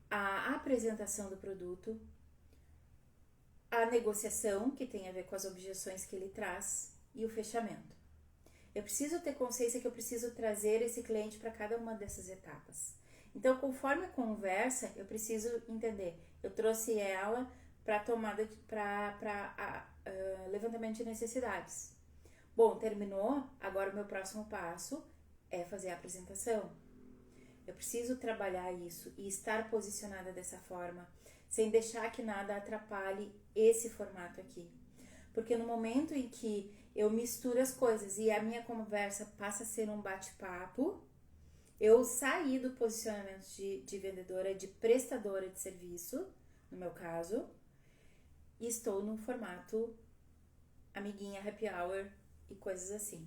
a apresentação do produto, a negociação, que tem a ver com as objeções que ele traz, e o fechamento. Eu preciso ter consciência que eu preciso trazer esse cliente para cada uma dessas etapas. Então, conforme a conversa, eu preciso entender. Eu trouxe ela para tomada, para levantamento de necessidades. Bom, terminou. Agora o meu próximo passo é fazer a apresentação. Eu preciso trabalhar isso e estar posicionada dessa forma, sem deixar que nada atrapalhe esse formato aqui. Porque no momento em que eu misturo as coisas e a minha conversa passa a ser um bate-papo, eu saí do posicionamento de vendedora, de prestadora de serviço, no meu caso, e estou no formato amiguinha, happy hour e coisas assim.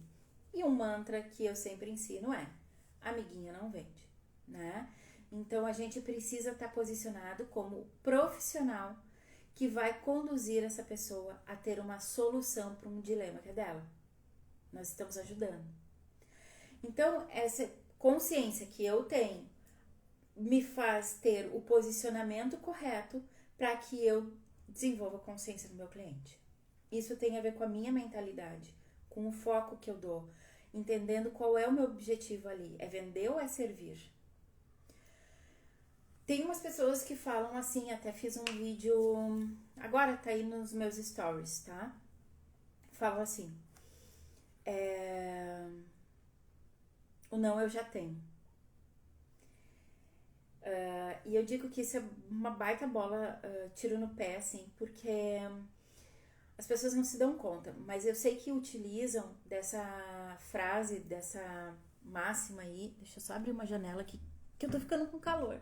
E um mantra que eu sempre ensino é: amiguinha não vende, né? Então a gente precisa estar posicionado como profissional que vai conduzir essa pessoa a ter uma solução para um dilema que é dela. Nós estamos ajudando. Então, essa consciência que eu tenho me faz ter o posicionamento correto para que eu desenvolva consciência no meu cliente. Isso tem a ver com a minha mentalidade, com o foco que eu dou, entendendo qual é o meu objetivo ali, é vender ou é servir? Tem umas pessoas que falam assim, até fiz um vídeo, agora tá aí nos meus stories, tá? Falam assim, o não eu já tenho. E eu digo que isso é uma baita bola, tiro no pé, assim, porque as pessoas não se dão conta, mas eu sei que utilizam dessa frase, dessa máxima aí. Deixa eu só abrir uma janela aqui, que eu tô ficando com calor.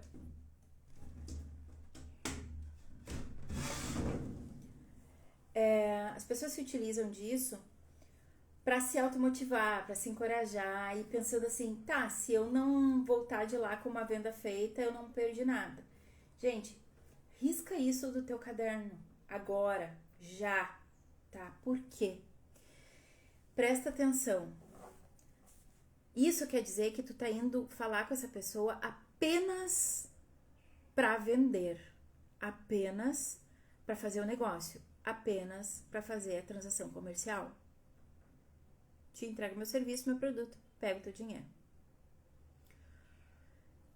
As pessoas se utilizam disso para se automotivar, para se encorajar e pensando assim, tá, se eu não voltar de lá com uma venda feita, eu não perdi nada. Gente, risca isso do teu caderno agora, já, tá? Por quê? Presta atenção. Isso quer dizer que tu tá indo falar com essa pessoa apenas para vender, apenas para fazer o negócio, apenas para fazer a transação comercial. Te entrego meu serviço, meu produto, pego teu dinheiro.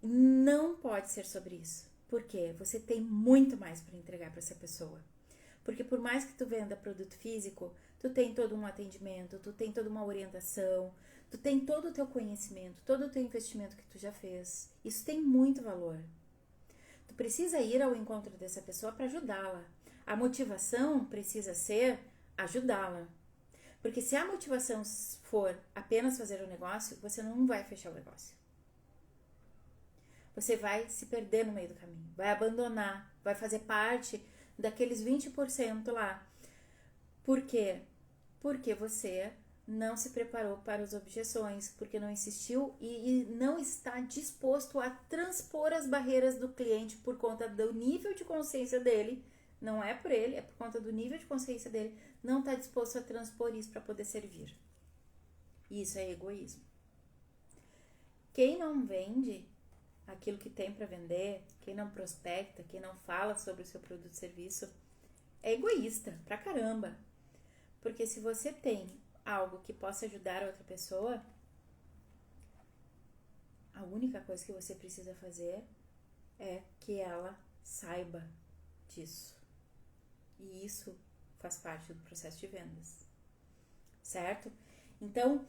Não pode ser sobre isso, porque você tem muito mais para entregar para essa pessoa. Porque por mais que tu venda produto físico, tu tem todo um atendimento, tu tem toda uma orientação, tu tem todo o teu conhecimento, todo o teu investimento que tu já fez. Isso tem muito valor. Tu precisa ir ao encontro dessa pessoa para ajudá-la. A motivação precisa ser ajudá-la. Porque se a motivação for apenas fazer o negócio, você não vai fechar o negócio. Você vai se perder no meio do caminho, vai abandonar, vai fazer parte daqueles 20% lá. Por quê? Porque você não se preparou para as objeções, porque não insistiu e não está disposto a transpor as barreiras do cliente por conta do nível de consciência dele. Não é por ele, é por conta do nível de consciência dele. Não está disposto a transpor isso para poder servir. Isso é egoísmo. Quem não vende aquilo que tem para vender, quem não prospecta, quem não fala sobre o seu produto e serviço, é egoísta pra caramba. Porque se você tem algo que possa ajudar a outra pessoa, a única coisa que você precisa fazer é que ela saiba disso. E isso faz parte do processo de vendas. Certo? Então,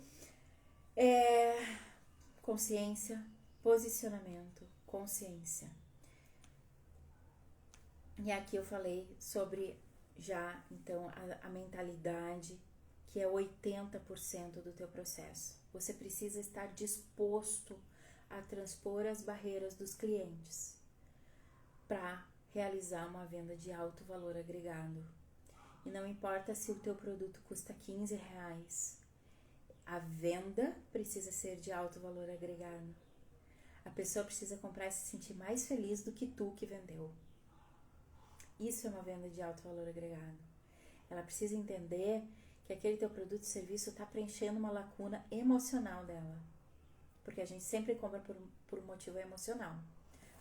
consciência, posicionamento, consciência. E aqui eu falei sobre já, então, a mentalidade, que que é 80% do teu processo. Você precisa estar disposto a transpor as barreiras dos clientes para realizar uma venda de alto valor agregado. E não importa se o teu produto custa R$15, a venda precisa ser de alto valor agregado. A pessoa precisa comprar e se sentir mais feliz do que tu que vendeu. Isso é uma venda de alto valor agregado. Ela precisa entender que aquele teu produto ou serviço está preenchendo uma lacuna emocional dela. Porque a gente sempre compra por um motivo emocional,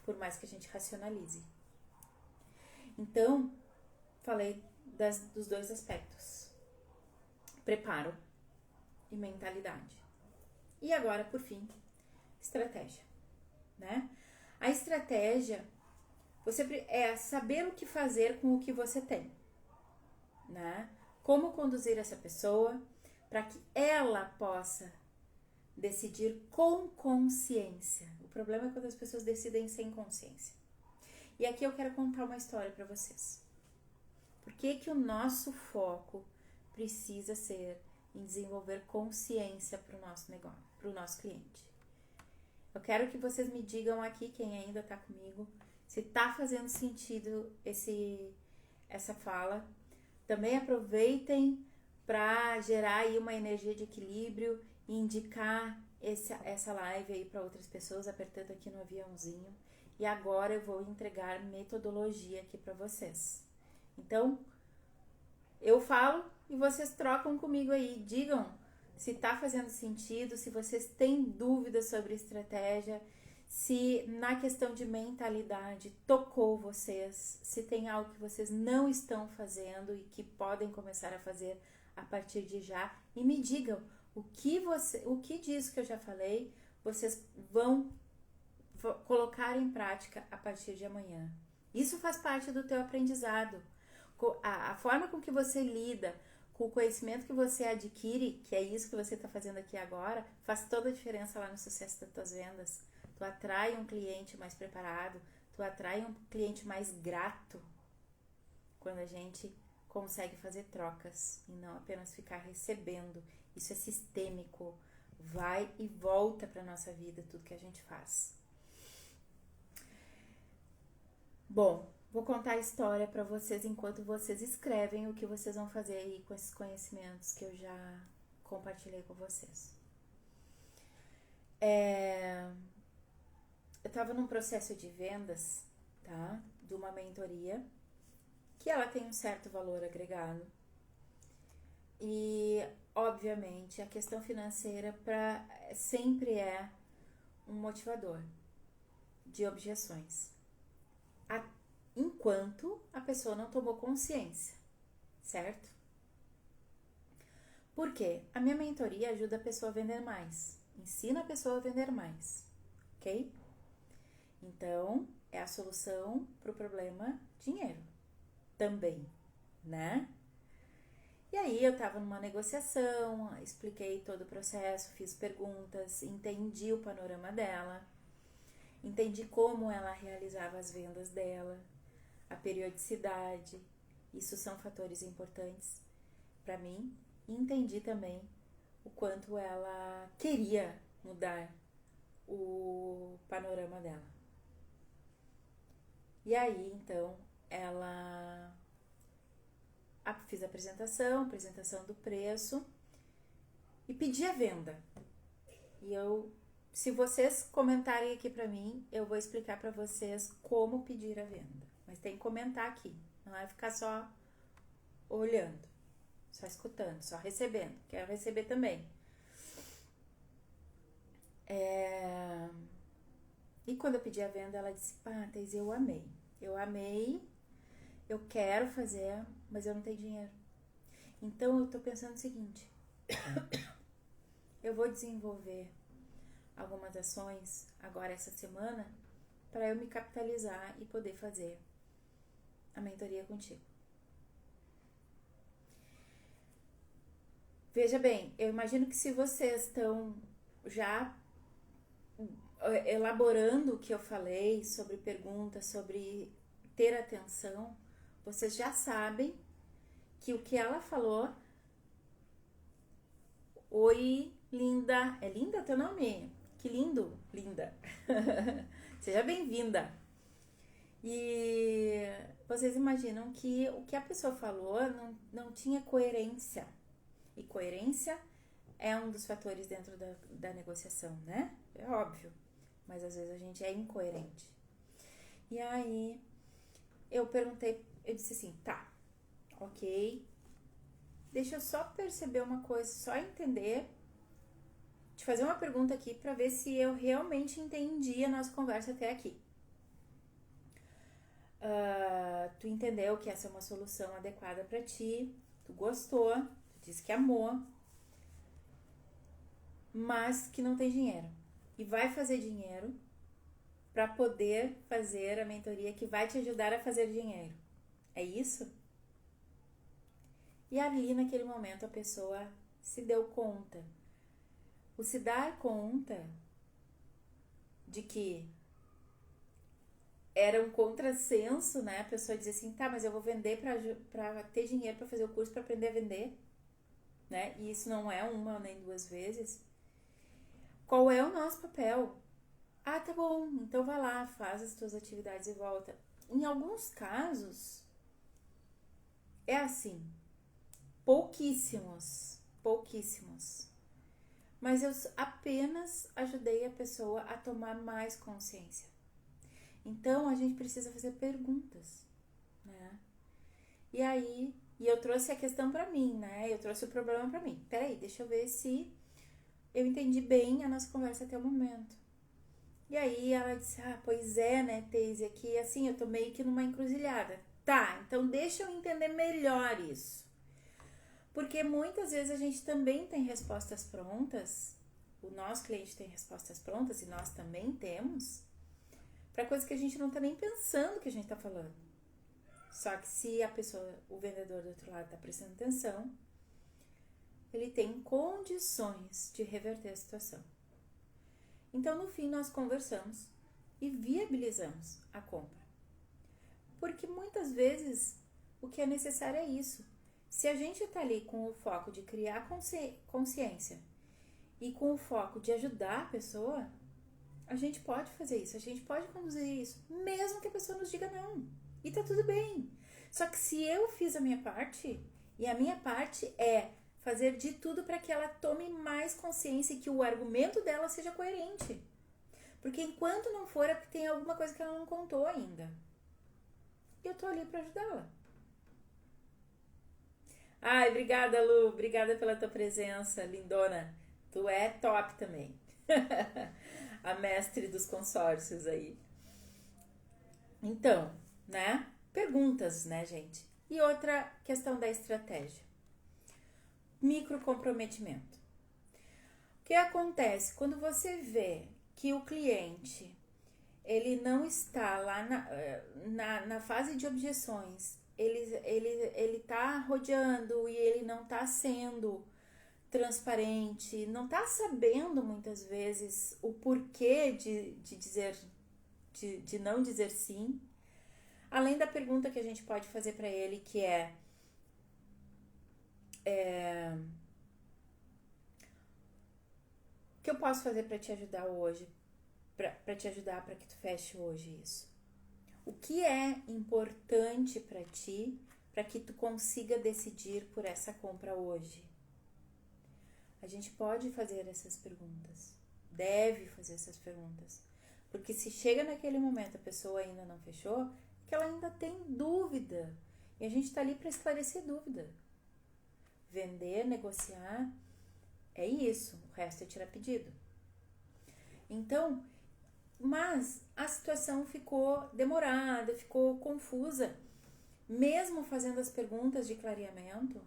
por mais que a gente racionalize. Então, falei dos dois aspectos: preparo e mentalidade. E agora, por fim, estratégia, né? A estratégia é saber o que fazer com o que você tem, né? Como conduzir essa pessoa para que ela possa decidir com consciência. O problema é quando as pessoas decidem sem consciência. E aqui eu quero contar uma história para vocês. Por que o nosso foco precisa ser em desenvolver consciência para o nosso negócio, para o nosso cliente? Eu quero que vocês me digam aqui, quem ainda está comigo, se está fazendo sentido essa fala. Também aproveitem para gerar aí uma energia de equilíbrio e indicar essa live aí para outras pessoas, apertando aqui no aviãozinho. E agora eu vou entregar metodologia aqui para vocês. Então, eu falo e vocês trocam comigo aí. Digam se está fazendo sentido, se vocês têm dúvidas sobre estratégia, se na questão de mentalidade tocou vocês, se tem algo que vocês não estão fazendo e que podem começar a fazer a partir de já. E me digam o que disso que eu já falei vocês vão colocar em prática a partir de amanhã. Isso faz parte do teu aprendizado. A forma com que você lida com o conhecimento que você adquire, que é isso que você está fazendo aqui agora, faz toda a diferença lá no sucesso das tuas vendas. Tu atrai um cliente mais preparado, tu atrai um cliente mais grato quando a gente consegue fazer trocas e não apenas ficar recebendo. Isso é sistêmico, vai e volta para nossa vida tudo que a gente faz. Bom, vou contar a história para vocês enquanto vocês escrevem o que vocês vão fazer aí com esses conhecimentos que eu já compartilhei com vocês. Eu estava num processo de vendas, tá? De uma mentoria, que ela tem um certo valor agregado. E, obviamente, a questão financeira sempre é um motivador de objeções. Enquanto a pessoa não tomou consciência, certo? Por quê? A minha mentoria ajuda a pessoa a vender mais, ensina a pessoa a vender mais, ok? Então, é a solução para o problema dinheiro também, né? E aí eu tava numa negociação, expliquei todo o processo, fiz perguntas, entendi o panorama dela, entendi como ela realizava as vendas dela, a periodicidade, isso são fatores importantes para mim, e entendi também o quanto ela queria mudar o panorama dela. E aí, então, fiz a apresentação do preço e pedi a venda. E se vocês comentarem aqui pra mim, eu vou explicar pra vocês como pedir a venda. Mas tem que comentar aqui, não é ficar só olhando, só escutando, só recebendo. Quero receber também. E quando eu pedi a venda, ela disse: Thaís, eu amei, eu quero fazer, mas eu não tenho dinheiro. Então eu tô pensando o seguinte: eu vou desenvolver algumas ações agora essa semana para eu me capitalizar e poder fazer a mentoria contigo. Veja bem, eu imagino que se vocês estão já elaborando o que eu falei sobre perguntas, sobre ter atenção, vocês já sabem que o que ela falou Oi, linda. É linda teu nome? Que lindo, linda. Seja bem-vinda. E vocês imaginam que o que a pessoa falou não tinha coerência. E coerência é um dos fatores dentro da negociação, né? É óbvio. Mas às vezes a gente é incoerente. E aí eu perguntei, eu disse assim, tá, ok. Deixa eu só perceber uma coisa, só entender, te fazer uma pergunta aqui pra ver se eu realmente entendi a nossa conversa até aqui. Tu entendeu que essa é uma solução adequada pra ti, tu gostou, tu disse que amou, mas que não tem dinheiro. E vai fazer dinheiro pra poder fazer a mentoria que vai te ajudar a fazer dinheiro. É isso? E ali naquele momento a pessoa se deu conta. O se dar conta de que era um contrassenso, né? A pessoa dizer assim, tá, mas eu vou vender pra ter dinheiro pra fazer o curso, pra aprender a vender, né? E isso não é uma nem duas vezes. Qual é o nosso papel? Ah, tá bom, então vai lá, faz as tuas atividades e volta. Em alguns casos, é assim, pouquíssimos. Mas eu apenas ajudei a pessoa a tomar mais consciência. Então, a gente precisa fazer perguntas, né? E aí, eu trouxe a questão pra mim, né? Eu trouxe o problema pra mim. Peraí, deixa eu ver se eu entendi bem a nossa conversa até o momento. E aí, ela disse, pois é, né, Teise, aqui, assim, eu tô meio que numa encruzilhada. Tá, então deixa eu entender melhor isso. Porque muitas vezes a gente também tem respostas prontas, o nosso cliente tem respostas prontas e nós também temos, para coisas que a gente não tá nem pensando que a gente tá falando. Só que se a pessoa, o vendedor do outro lado tá prestando atenção, ele tem condições de reverter a situação. Então, no fim, nós conversamos e viabilizamos a compra. Porque muitas vezes o que é necessário é isso. Se a gente tá ali com o foco de criar consciência e com o foco de ajudar a pessoa, a gente pode fazer isso, a gente pode conduzir isso, mesmo que a pessoa nos diga não. E tá tudo bem. Só que se eu fiz a minha parte, e a minha parte é fazer de tudo para que ela tome mais consciência e que o argumento dela seja coerente. Porque enquanto não for, é porque tem alguma coisa que ela não contou ainda. E eu tô ali para ajudá-la. Ai, obrigada, Lu. Obrigada pela tua presença, lindona. Tu é top também. A mestre dos consórcios aí. Então, né? Perguntas, né, gente? E outra questão da estratégia. Microcomprometimento. O que acontece quando você vê que o cliente ele não está lá na fase de objeções, ele tá rodeando e ele não tá sendo transparente, não tá sabendo muitas vezes o porquê de não dizer sim. Além da pergunta que a gente pode fazer para ele, que é o que eu posso fazer para te ajudar hoje? Para te ajudar para que tu feche hoje isso. O que é importante para ti para que tu consiga decidir por essa compra hoje? A gente pode fazer essas perguntas, deve fazer essas perguntas, porque se chega naquele momento a pessoa ainda não fechou, é que ela ainda tem dúvida e a gente está ali para esclarecer dúvida. Vender, negociar, é isso, o resto é tirar pedido. Então, mas a situação ficou demorada, ficou confusa. Mesmo fazendo as perguntas de clareamento,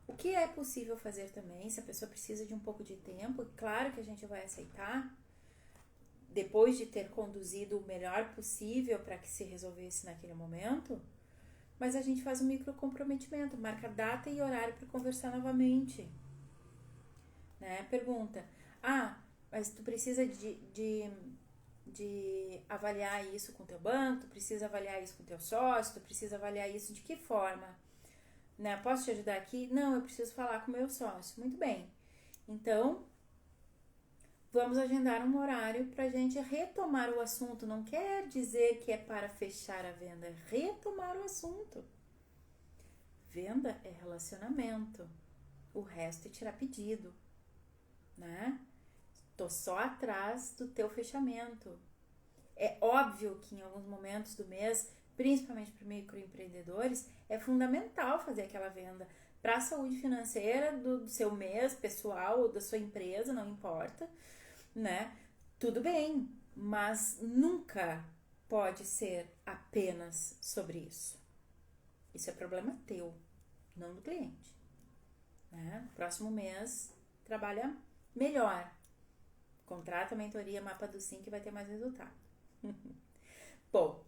o que é possível fazer também, se a pessoa precisa de um pouco de tempo, claro que a gente vai aceitar, depois de ter conduzido o melhor possível para que se resolvesse naquele momento, mas a gente faz um microcomprometimento, marca data e horário para conversar novamente. Né? Pergunta, mas tu precisa de avaliar isso com teu banco, tu precisa avaliar isso com teu sócio, tu precisa avaliar isso de que forma? Né? Posso te ajudar aqui? Não, eu preciso falar com o meu sócio. Muito bem. Então, vamos agendar um horário para a gente retomar o assunto. Não quer dizer que é para fechar a venda, é retomar o assunto. Venda é relacionamento, o resto é tirar pedido, né? Tô só atrás do teu fechamento. É óbvio que em alguns momentos do mês, principalmente para microempreendedores, é fundamental fazer aquela venda para a saúde financeira do seu mês, pessoal, da sua empresa, não importa, né? Tudo bem, mas nunca pode ser apenas sobre isso. Isso é problema teu, não do cliente, né? Próximo mês, trabalha melhor. Contrata a mentoria Mapa do Sim que vai ter mais resultado. Bom,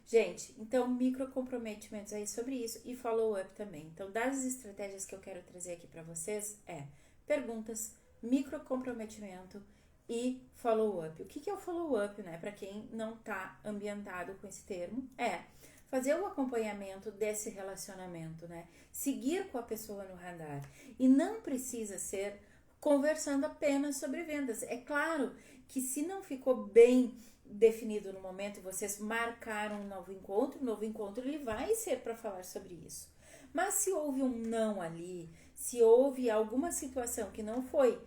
gente, então micro comprometimentos aí sobre isso e follow-up também. Então, das estratégias que eu quero trazer aqui para vocês perguntas, micro comprometimento e follow-up. O que é o follow-up, né? Para quem não tá ambientado com esse termo, fazer o acompanhamento desse relacionamento, né? Seguir com a pessoa no radar. E não precisa ser conversando apenas sobre vendas. É claro que se não ficou bem definido no momento e vocês marcaram um novo encontro ele vai ser para falar sobre isso. Mas se houve um não ali, se houve alguma situação que não foi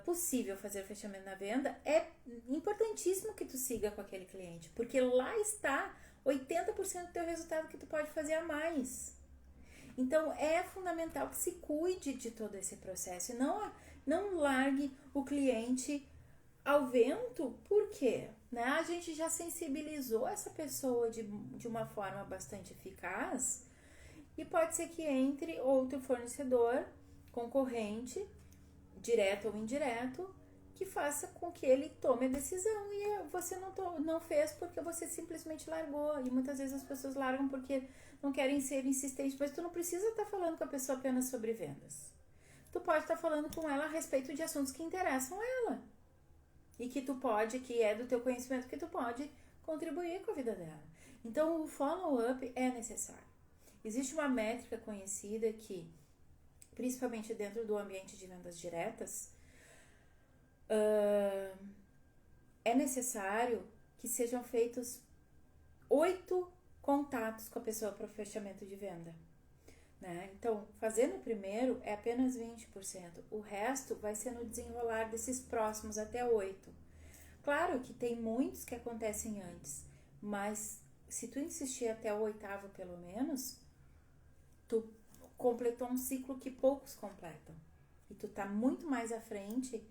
possível fazer o fechamento na venda, é importantíssimo que tu siga com aquele cliente, porque lá está 80% do teu resultado que tu pode fazer a mais. Então, é fundamental que se cuide de todo esse processo e não largue o cliente ao vento. Por quê? Né? A gente já sensibilizou essa pessoa de uma forma bastante eficaz e pode ser que entre outro fornecedor, concorrente, direto ou indireto, que faça com que ele tome a decisão e você não fez porque você simplesmente largou. E muitas vezes as pessoas largam porque não querem ser insistentes, mas tu não precisa estar falando com a pessoa apenas sobre vendas. Tu pode estar falando com ela a respeito de assuntos que interessam ela e que é do teu conhecimento, que tu pode contribuir com a vida dela. Então, o follow-up é necessário. Existe uma métrica conhecida que, principalmente dentro do ambiente de vendas diretas, é necessário que sejam feitos 8 contatos com a pessoa para o fechamento de venda, né? Então, fazendo o primeiro é apenas 20%, o resto vai ser no desenrolar desses próximos até 8. Claro que tem muitos que acontecem antes, mas se tu insistir até o 8º pelo menos, tu completou um ciclo que poucos completam e tu tá muito mais à frente,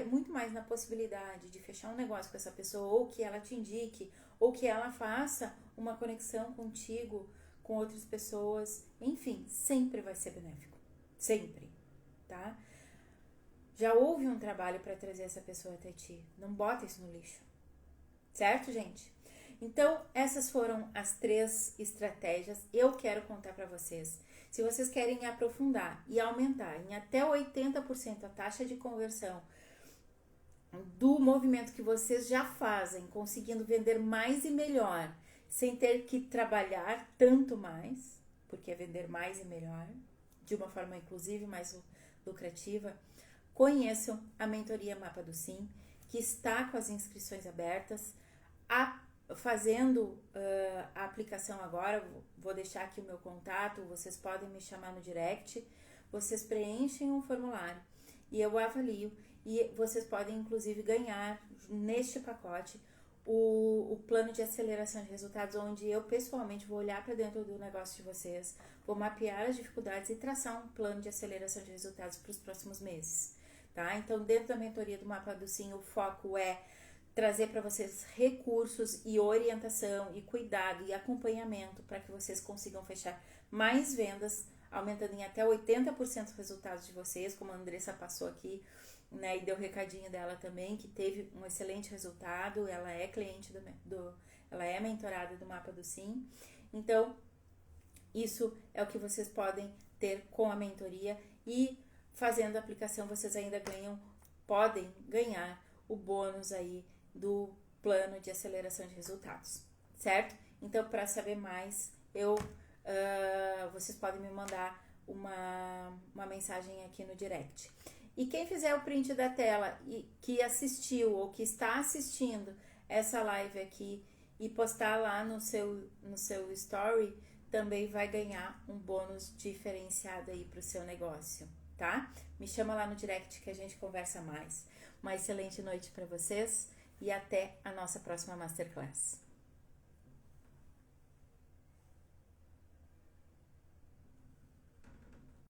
muito mais na possibilidade de fechar um negócio com essa pessoa, ou que ela te indique, ou que ela faça uma conexão contigo, com outras pessoas, enfim, sempre vai ser benéfico, sempre, tá? Já houve um trabalho para trazer essa pessoa até ti, não bota isso no lixo, certo, gente? Então, essas foram as 3 estratégias. Eu quero contar para vocês. Se vocês querem aprofundar e aumentar em até 80% a taxa de conversão do movimento que vocês já fazem, conseguindo vender mais e melhor, sem ter que trabalhar tanto mais, porque é vender mais e melhor, de uma forma inclusive mais lucrativa, conheçam a mentoria Mapa do Sim, que está com as inscrições abertas, fazendo a aplicação agora. Vou deixar aqui o meu contato, vocês podem me chamar no direct, vocês preenchem um formulário e eu avalio, e vocês podem inclusive ganhar neste pacote o plano de aceleração de resultados, onde eu pessoalmente vou olhar para dentro do negócio de vocês, vou mapear as dificuldades e traçar um plano de aceleração de resultados para os próximos meses, tá? Então, dentro da mentoria do Mapa do Sim, o foco é trazer para vocês recursos e orientação e cuidado e acompanhamento para que vocês consigam fechar mais vendas, aumentando em até 80% os resultados de vocês, como a Andressa passou aqui, né, e deu o recadinho dela também, que teve um excelente resultado. Ela é cliente ela é mentorada do Mapa do Sim. Então, isso é o que vocês podem ter com a mentoria, e fazendo a aplicação vocês ainda podem ganhar o bônus aí do plano de aceleração de resultados, certo? Então, para saber mais, vocês podem me mandar uma mensagem aqui no direct. E quem fizer o print da tela e que assistiu ou que está assistindo essa live aqui e postar lá no seu story, também vai ganhar um bônus diferenciado aí para o seu negócio, tá? Me chama lá no direct que a gente conversa mais. Uma excelente noite para vocês e até a nossa próxima Masterclass.